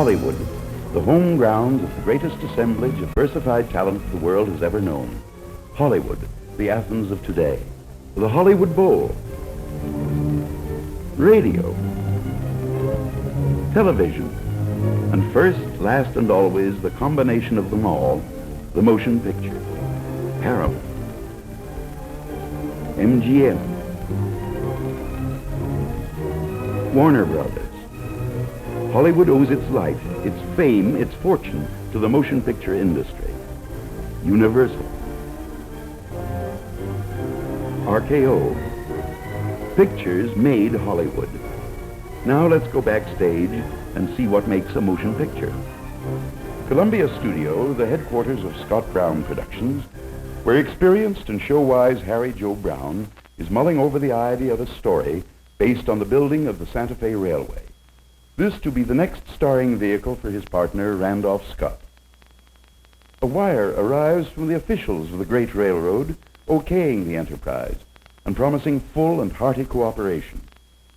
Hollywood, the home grounds of the greatest assemblage of diversified talent the world has ever known. Hollywood, the Athens of today. The Hollywood Bowl. Radio. Television. And first, last, and always, the combination of them all, the motion picture. Paramount. MGM. Warner Brothers. Hollywood owes its life, its fame, its fortune to the motion picture industry. Universal. RKO. Pictures made Hollywood. Now let's go backstage and see what makes a motion picture. Columbia Studio, the headquarters of Scott Brown Productions, where experienced and show-wise Harry Joe Brown is mulling over the idea of a story based on the building of the Santa Fe Railway. This to be the next starring vehicle for his partner, Randolph Scott. A wire arrives from the officials of the great railroad okaying the enterprise and promising full and hearty cooperation.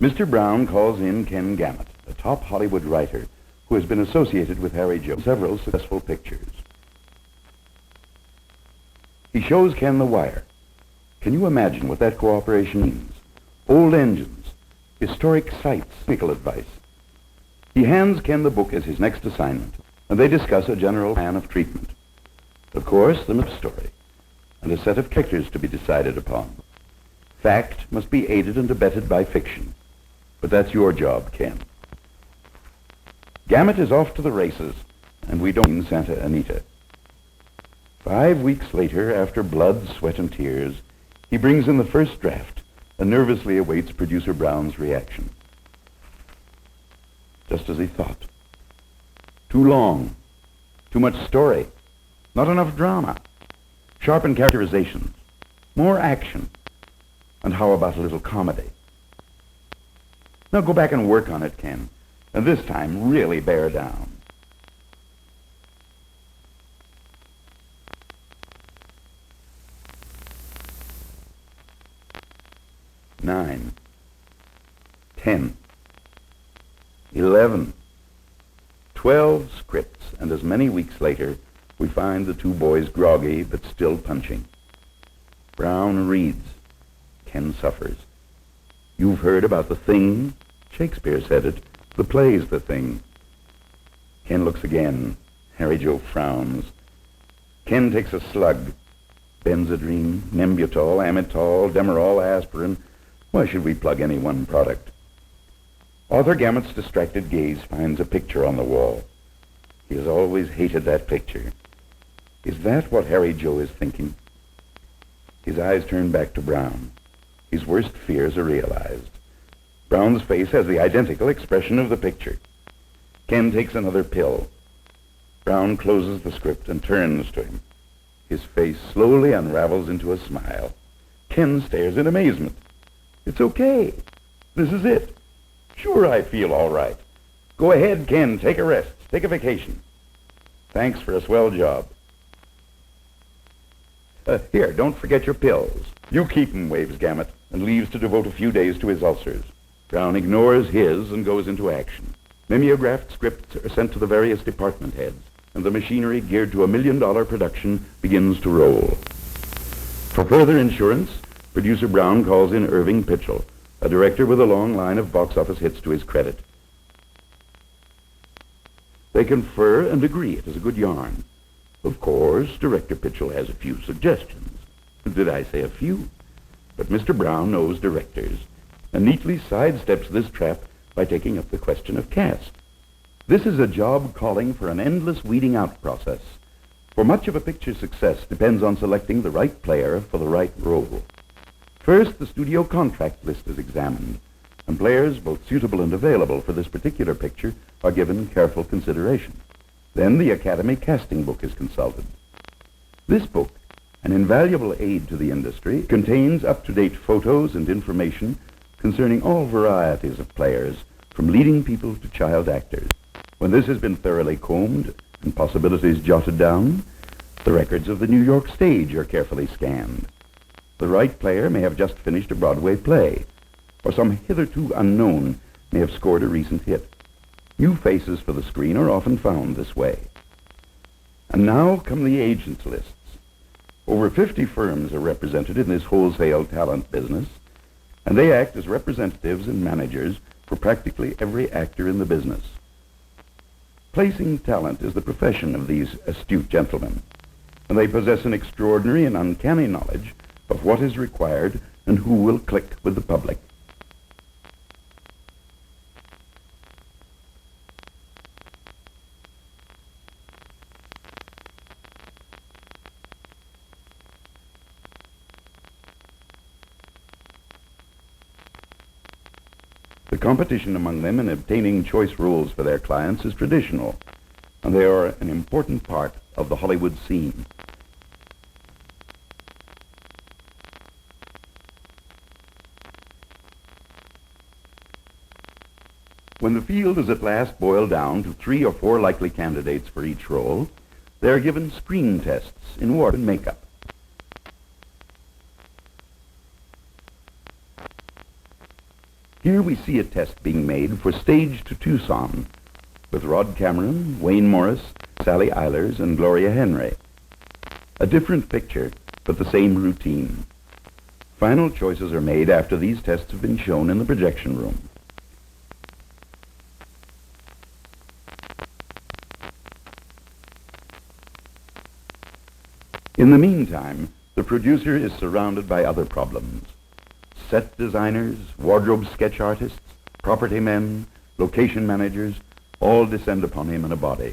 Mr. Brown calls in Ken Gamut, a top Hollywood writer who has been associated with Harry Joe in several successful pictures. He shows Ken the wire. Can you imagine what that cooperation means? Old engines, historic sites, technical advice. He hands Ken the book as his next assignment, and they discuss a general plan of treatment. Of course, the story, and a set of characters to be decided upon. Fact must be aided and abetted by fiction. But that's your job, Ken. Gamut is off to the races, and we don't mean Santa Anita. 5 weeks later, after blood, sweat, and tears, he brings in the first draft and nervously awaits producer Brown's reaction. Just as he thought. Too long. Too much story. Not enough drama. Sharpened characterizations. More action. And how about a little comedy? Now go back and work on it, Ken. And this time, really bear down. Nine. 10. 11. 12 scripts, and as many weeks later, we find the two boys groggy but still punching. Brown reads. Ken suffers. You've heard about The Thing? Shakespeare said it. The play's The Thing. Ken looks again. Harry Joe frowns. Ken takes a slug. Benzedrine, Nembutol, Amitol, Demerol, aspirin. Why should we plug any one product? Arthur Gamut's distracted gaze finds a picture on the wall. He has always hated that picture. Is that what Harry Joe is thinking? His eyes turn back to Brown. His worst fears are realized. Brown's face has the identical expression of the picture. Ken takes another pill. Brown closes the script and turns to him. His face slowly unravels into a smile. Ken stares in amazement. It's okay. This is it. Sure, I feel all right. Go ahead, Ken. Take a rest. Take a vacation. Thanks for a swell job. Here, don't forget your pills. You keep 'em, waves Gamut, and leaves to devote a few days to his ulcers. Brown ignores his and goes into action. Mimeographed scripts are sent to the various department heads, and the machinery geared to $1 million production begins to roll. For further insurance, producer Brown calls in Irving Pitchell, a director with a long line of box office hits to his credit. They confer and agree it is a good yarn. Of course, Director Pitchell has a few suggestions. Did I say a few? But Mr. Brown knows directors, and neatly sidesteps this trap by taking up the question of cast. This is a job calling for an endless weeding out process, for much of a picture's success depends on selecting the right player for the right role. First, the studio contract list is examined, and players both suitable and available for this particular picture are given careful consideration. Then the Academy casting book is consulted. This book, an invaluable aid to the industry, contains up-to-date photos and information concerning all varieties of players, from leading people to child actors. When this has been thoroughly combed and possibilities jotted down, the records of the New York stage are carefully scanned. The right player may have just finished a Broadway play, or some hitherto unknown may have scored a recent hit. New faces for the screen are often found this way. And now come the agents lists. Over 50 firms are represented in this wholesale talent business, and they act as representatives and managers for practically every actor in the business. Placing talent is the profession of these astute gentlemen, and they possess an extraordinary and uncanny knowledge of what is required and who will click with the public. The competition among them in obtaining choice roles for their clients is traditional, and they are an important part of the Hollywood scene. When the field is at last boiled down to 3 or 4 likely candidates for each role, they are given screen tests in wardrobe and makeup. Here we see a test being made for Stage to Tucson with Rod Cameron, Wayne Morris, Sally Eilers, and Gloria Henry. A different picture, but the same routine. Final choices are made after these tests have been shown in the projection room. In the meantime, the producer is surrounded by other problems. Set designers, wardrobe sketch artists, property men, location managers, all descend upon him in a body.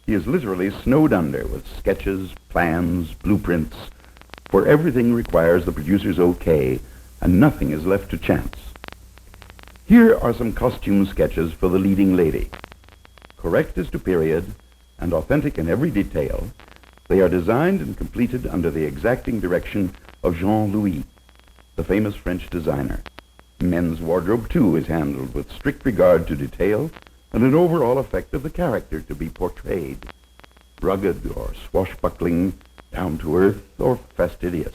He is literally snowed under with sketches, plans, blueprints, for everything requires the producer's okay, and nothing is left to chance. Here are some costume sketches for the leading lady. Correct as to period, and authentic in every detail, they are designed and completed under the exacting direction of Jean-Louis, the famous French designer. Men's wardrobe, too, is handled with strict regard to detail and an overall effect of the character to be portrayed, rugged or swashbuckling, down-to-earth or fastidious.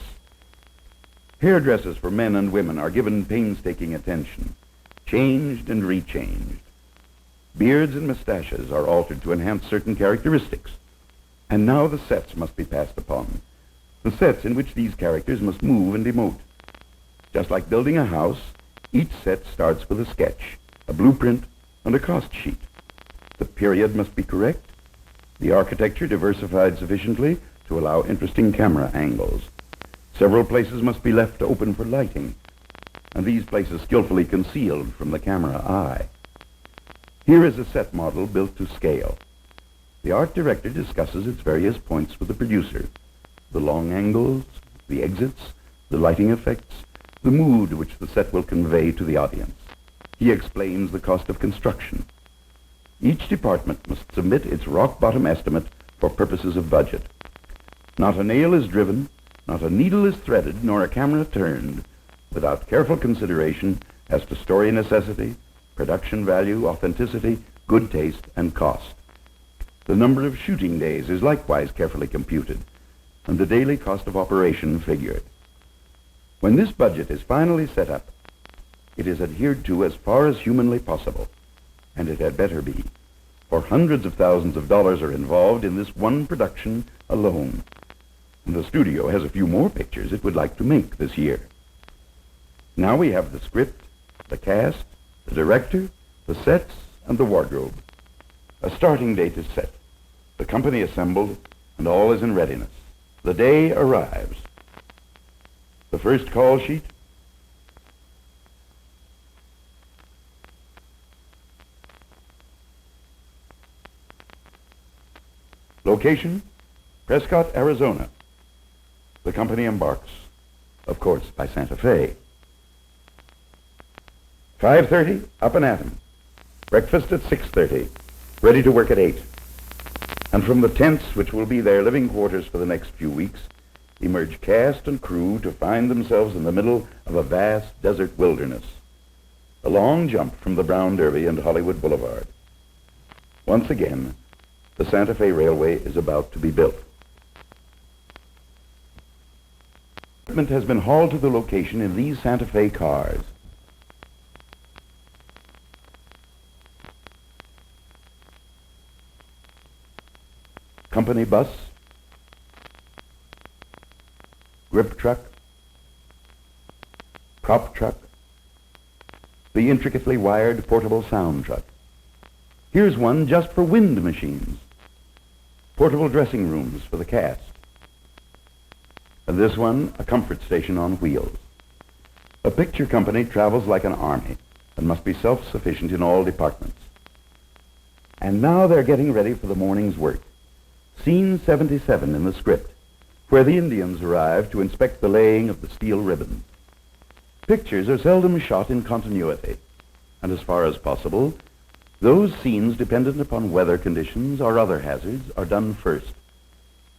Hairdresses for men and women are given painstaking attention, changed and rechanged. Beards and mustaches are altered to enhance certain characteristics. And now the sets must be passed upon, the sets in which these characters must move and emote. Just like building a house, each set starts with a sketch, a blueprint, and a cost sheet. The period must be correct, the architecture diversified sufficiently to allow interesting camera angles. Several places must be left open for lighting, and these places skillfully concealed from the camera eye. Here is a set model built to scale. The art director discusses its various points with the producer, the long angles, the exits, the lighting effects, the mood which the set will convey to the audience. He explains the cost of construction. Each department must submit its rock-bottom estimate for purposes of budget. Not a nail is driven, not a needle is threaded, nor a camera turned, without careful consideration as to story necessity, production value, authenticity, good taste, and cost. The number of shooting days is likewise carefully computed, and the daily cost of operation figured. When this budget is finally set up, it is adhered to as far as humanly possible, and it had better be, for hundreds of thousands of dollars are involved in this one production alone, and the studio has a few more pictures it would like to make this year. Now we have the script, the cast, the director, the sets, and the wardrobe. A starting date is set, the company assembled, and all is in readiness. The day arrives. The first call sheet, location, Prescott, Arizona. The company embarks, of course, by Santa Fe. 5:30, up and at 'em. Breakfast at 6:30, ready to work at 8. And from the tents, which will be their living quarters for the next few weeks, emerge cast and crew to find themselves in the middle of a vast desert wilderness. A long jump from the Brown Derby and Hollywood Boulevard. Once again, the Santa Fe Railway is about to be built. Equipment has been hauled to the location in these Santa Fe cars. company bus, grip truck, prop truck, the intricately wired portable sound truck. Here's one just for wind machines, portable dressing rooms for the cast. And this one, a comfort station on wheels. A picture company travels like an army and must be self-sufficient in all departments. And now they're getting ready for the morning's work. Scene 77 in the script, where the Indians arrive to inspect the laying of the steel ribbon. Pictures are seldom shot in continuity, and as far as possible, those scenes dependent upon weather conditions or other hazards are done first.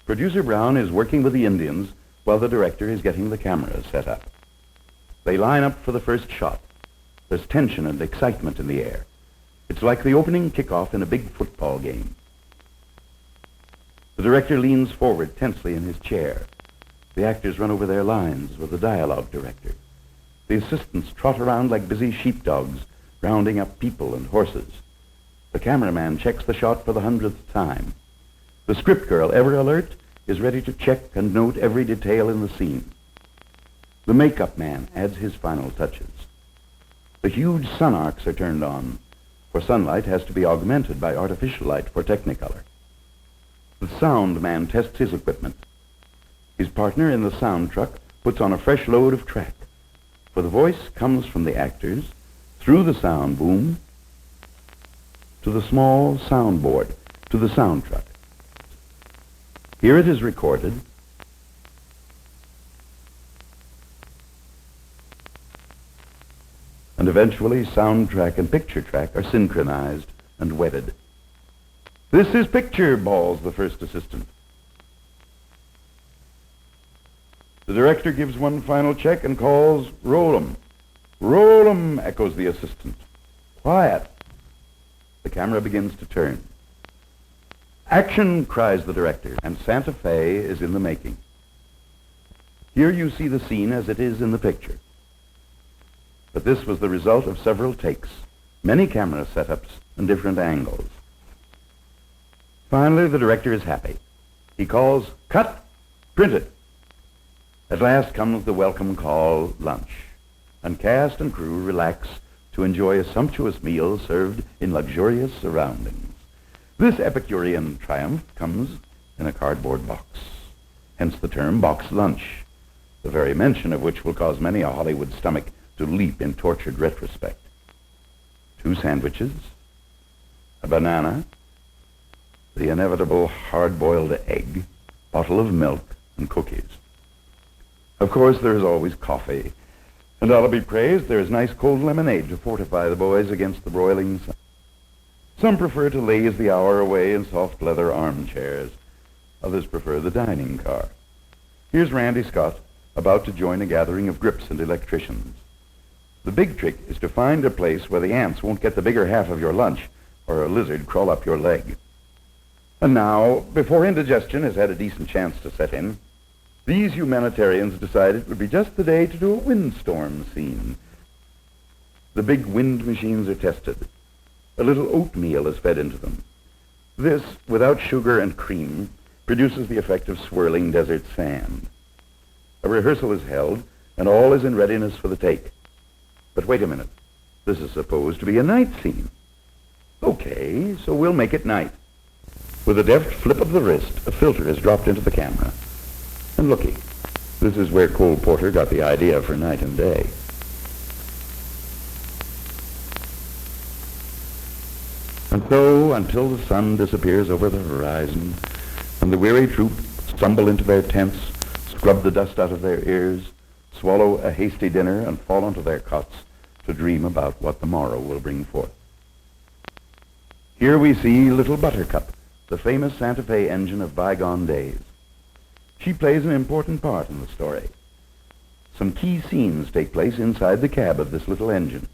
Producer Brown is working with the Indians while the director is getting the cameras set up. They line up for the first shot. There's tension and excitement in the air. It's like the opening kickoff in a big football game. The director leans forward tensely in his chair. The actors run over their lines with the dialogue director. The assistants trot around like busy sheepdogs, rounding up people and horses. The cameraman checks the shot for the 100th time. The script girl, ever alert, is ready to check and note every detail in the scene. The makeup man adds his final touches. The huge sun arcs are turned on, for sunlight has to be augmented by artificial light for Technicolor. The sound man tests his equipment. His partner in the sound truck puts on a fresh load of track, for the voice comes from the actors through the sound boom to the small soundboard, to the sound truck. Here it is recorded, and eventually sound track and picture track are synchronized and wedded. "This is picture," bawls the first assistant. The director gives one final check and calls, "Roll 'em." "Roll 'em," echoes the assistant. "Quiet." The camera begins to turn. "Action," cries the director, and Santa Fe is in the making. Here you see the scene as it is in the picture. But this was the result of several takes, many camera setups, and different angles. Finally, the director is happy. He calls, "Cut! Print it!" At last comes the welcome call, lunch, and cast and crew relax to enjoy a sumptuous meal served in luxurious surroundings. This Epicurean triumph comes in a cardboard box, hence the term box lunch, the very mention of which will cause many a Hollywood stomach to leap in tortured retrospect. 2 sandwiches, a banana, the inevitable hard-boiled egg, bottle of milk, and cookies. Of course, there is always coffee, and I'll be praised, there is nice cold lemonade to fortify the boys against the broiling sun. Some prefer to laze the hour away in soft leather armchairs. Others prefer the dining car. Here's Randy Scott about to join a gathering of grips and electricians. The big trick is to find a place where the ants won't get the bigger half of your lunch or a lizard crawl up your leg. And now, before indigestion has had a decent chance to set in, these humanitarians decided it would be just the day to do a windstorm scene. The big wind machines are tested. A little oatmeal is fed into them. This, without sugar and cream, produces the effect of swirling desert sand. A rehearsal is held, and all is in readiness for the take. But wait a minute. This is supposed to be a night scene. Okay, so we'll make it night. With a deft flip of the wrist, a filter is dropped into the camera. And looky, this is where Cole Porter got the idea for night and day. And so, until the sun disappears over the horizon, and the weary troop stumble into their tents, scrub the dust out of their ears, swallow a hasty dinner, and fall onto their cots to dream about what the morrow will bring forth. Here we see Little Buttercup, the famous Santa Fe engine of bygone days. She plays an important part in the story. Some key scenes take place inside the cab of this little engine.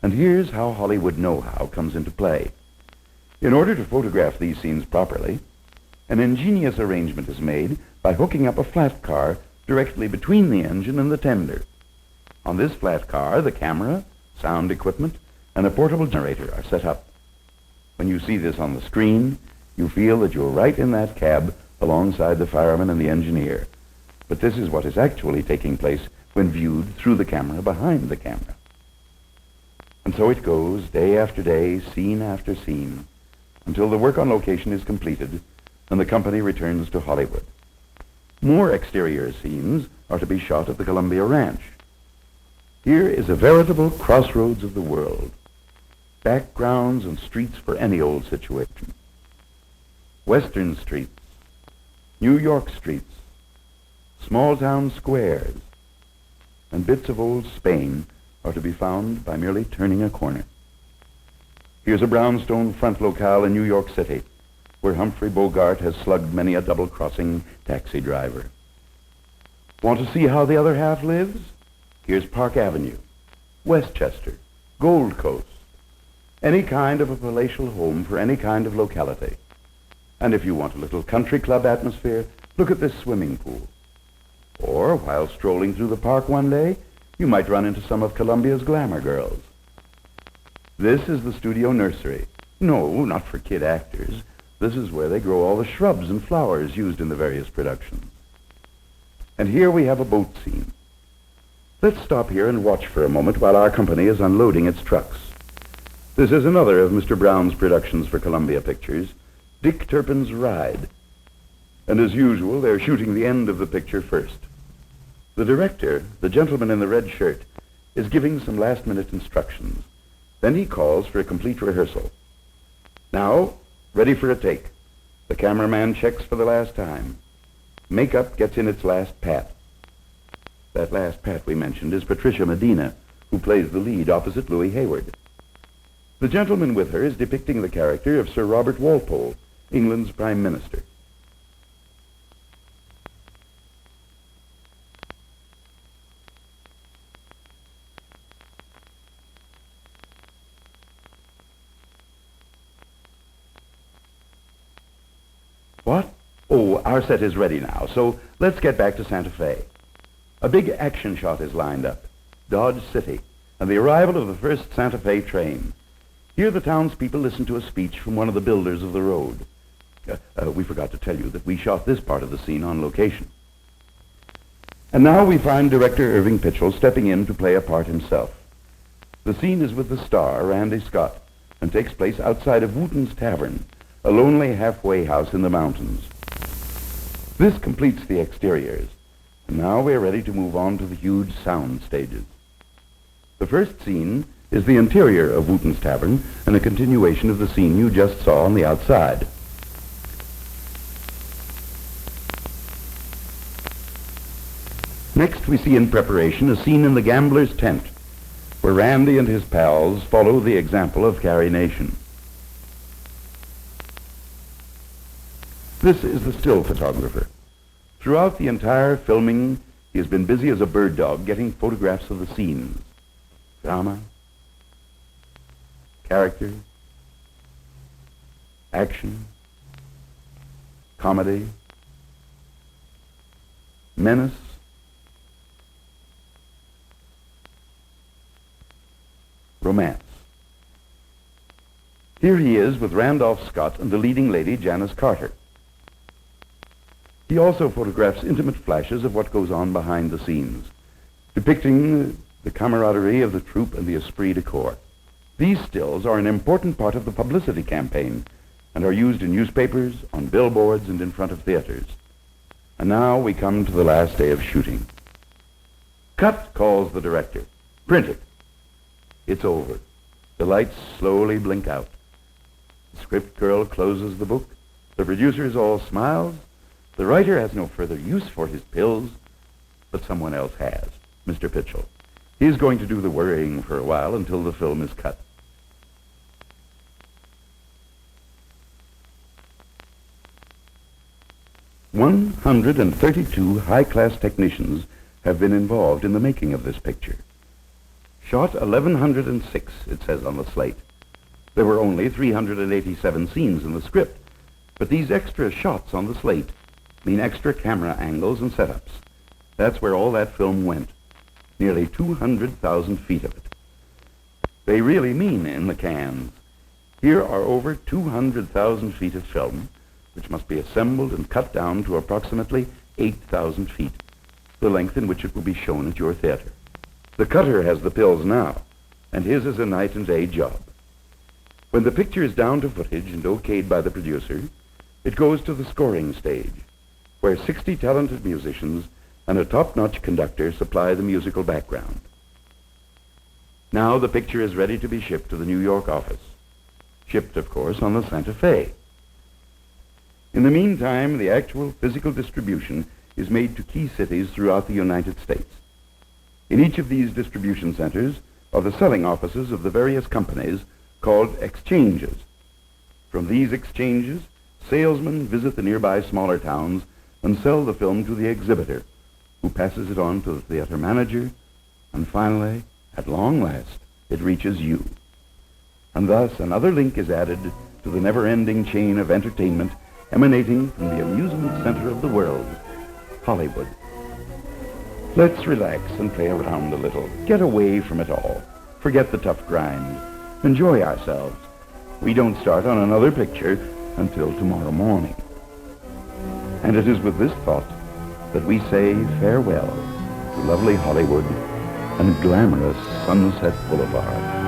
And here's how Hollywood know-how comes into play. In order to photograph these scenes properly, an ingenious arrangement is made by hooking up a flat car directly between the engine and the tender. On this flat car, the camera, sound equipment, and a portable generator are set up. When you see this on the screen, You feel that you're right in that cab alongside the fireman and the engineer. But this is what is actually taking place when viewed through the camera behind the camera. And so it goes, day after day, scene after scene, until the work on location is completed and the company returns to Hollywood. More exterior scenes are to be shot at the Columbia Ranch. Here is a veritable crossroads of the world. Backgrounds and streets for any old situation. Western streets, New York streets, small town squares, and bits of old Spain are to be found by merely turning a corner. Here's a brownstone front locale in New York City, where Humphrey Bogart has slugged many a double-crossing taxi driver. Want to see how the other half lives? Here's Park Avenue, Westchester, Gold Coast, any kind of a palatial home for any kind of locality. And if you want a little country club atmosphere, look at this swimming pool. Or, while strolling through the park one day, you might run into some of Columbia's glamour girls. This is the studio nursery. No, not for kid actors. This is where they grow all the shrubs and flowers used in the various productions. And here we have a boat scene. Let's stop here and watch for a moment while our company is unloading its trucks. This is another of Mr. Brown's productions for Columbia Pictures, Dick Turpin's Ride. And as usual, they're shooting the end of the picture first. The director, the gentleman in the red shirt, is giving some last-minute instructions. Then he calls for a complete rehearsal. Now, ready for a take. The cameraman checks for the last time. Makeup gets in its last pat. That last pat we mentioned is Patricia Medina, who plays the lead opposite Louis Hayward. The gentleman with her is depicting the character of Sir Robert Walpole, England's Prime Minister. What? Oh, our set is ready now, so let's get back to Santa Fe. A big action shot is lined up. Dodge City, and the arrival of the first Santa Fe train. Here the townspeople listen to a speech from one of the builders of the road. We forgot to tell you that we shot this part of the scene on location. And now we find director Irving Pitchell stepping in to play a part himself. The scene is with the star, Randy Scott, and takes place outside of Wooten's Tavern, a lonely halfway house in the mountains. This completes the exteriors, and now we are ready to move on to the huge sound stages. The first scene is the interior of Wooten's Tavern and a continuation of the scene you just saw on the outside. Next we see in preparation a scene in the gambler's tent, where Randy and his pals follow the example of Carrie Nation. This is the still photographer. Throughout the entire filming, he has been busy as a bird dog getting photographs of the scenes. Drama, character, action, comedy, menace, romance. Here he is with Randolph Scott and the leading lady, Janice Carter. He also photographs intimate flashes of what goes on behind the scenes, depicting the camaraderie of the troupe and the esprit de corps. These stills are an important part of the publicity campaign and are used in newspapers, on billboards, and in front of theaters. And now we come to the last day of shooting. Cut, calls the director. Print it. It's over. The lights slowly blink out. The script girl closes the book. The producer is all smiles. The writer has no further use for his pills, but someone else has, Mr. Pitchell. He's going to do the worrying for a while until the film is cut. "132 high-class technicians have been involved in the making of this picture. Shot 1106, it says on the slate. There were only 387 scenes in the script, but these extra shots on the slate mean extra camera angles and setups. That's where all that film went, nearly 200,000 feet of it. They really mean in the cans. Here are over 200,000 feet of film, which must be assembled and cut down to approximately 8,000 feet, the length in which it will be shown at your theater. The cutter has the pills now, and his is a night and day job. When the picture is down to footage and okayed by the producer, it goes to the scoring stage, where 60 talented musicians and a top-notch conductor supply the musical background. Now the picture is ready to be shipped to the New York office. Shipped, of course, on the Santa Fe. In the meantime, the actual physical distribution is made to key cities throughout the United States. In each of these distribution centers are the selling offices of the various companies called exchanges. From these exchanges, salesmen visit the nearby smaller towns and sell the film to the exhibitor, who passes it on to the theater manager, and finally, at long last, it reaches you. And thus another link is added to the never-ending chain of entertainment emanating from the amusement center of the world, Hollywood. Let's relax and play around a little. Get away from it all. Forget the tough grind. Enjoy ourselves. We don't start on another picture until tomorrow morning. And it is with this thought that we say farewell to lovely Hollywood and glamorous Sunset Boulevard.